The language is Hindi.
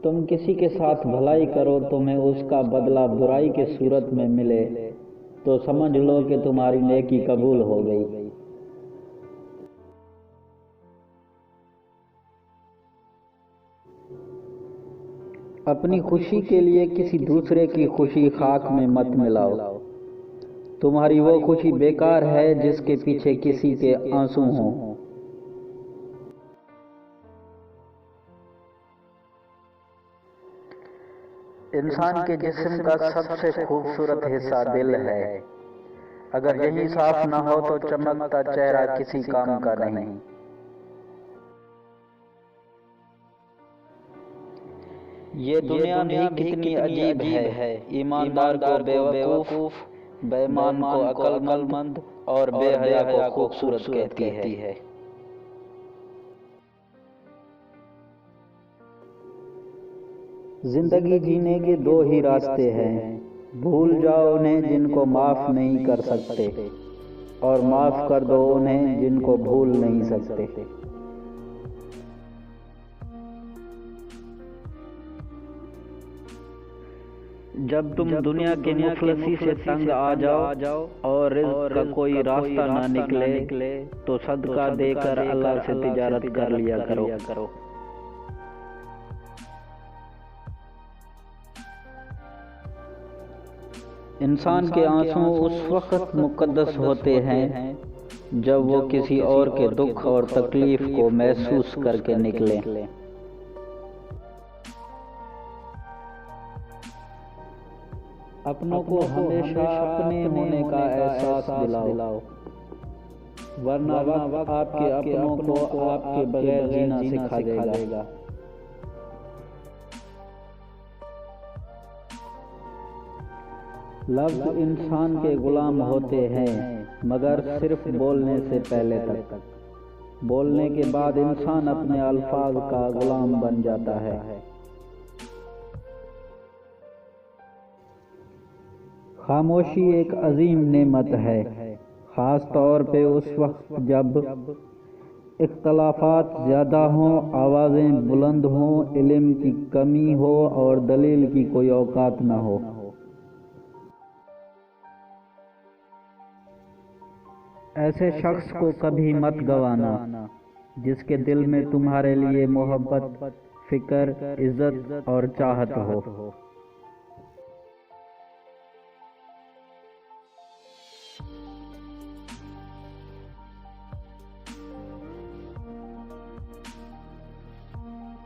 तुम किसी के साथ भलाई करो, तुम्हें उसका बदला बुराई के सूरत में मिले तो समझ लो कि तुम्हारी नेकी कबूल हो गई। अपनी खुशी के लिए किसी दूसरे की खुशी खाक में मत मिलाओ। तुम्हारी वो खुशी बेकार है जिसके पीछे किसी के आंसू हों। इंसान के जिस्म का सबसे खूबसूरत हिस्सा दिल है। अगर यही साफ ना हो तो चमकता चेहरा किसी काम का नहीं। ये दुनिया भी कितनी अजीब है। ईमानदार को बेवकूफ, बेईमान को अक्लमंद और बेहया को खूबसूरत कहती है। जिंदगी जीने के दो ही रास्ते हैं, भूल जाओ उन्हें जिनको माफ नहीं कर सकते और माफ कर दो उन्हें जिनको भूल नहीं सकते। जब तुम दुनिया के मुखलसी से तंग आ जाओ और रिज़्क़ का कोई रास्ता ना निकले तो सदका देकर अल्लाह से तिजारत कर लिया करो। इंसान के आंसू उस वक्त मुकद्दस होते हैं जब वो किसी और के दुख और तकलीफ को महसूस करके निकले। अपनों को हमेशा अपने होने का एहसास दिलाओ, वरना वक्त आपके अपनों को आपके बगैर जीना सिखा देगा। लफ्ज़ इंसान के गुलाम होते हैं मगर सिर्फ बोलने से पहले तक। बोलने के बाद इंसान अपने अल्फाज का गुलाम बन जाता है। खामोशी एक अजीम नेमत है, ख़ास तौर पे उस वक्त जब इख्तलाफात ज़्यादा हों, आवाज़ें बुलंद हों, इल्म की कमी हो और दलील की कोई औकात न हो। ऐसे शख्स को कभी मत गंवाना जिसके दिल में तुम्हारे लिए मोहब्बत, फिक्र, इज्जत और चाहत हो।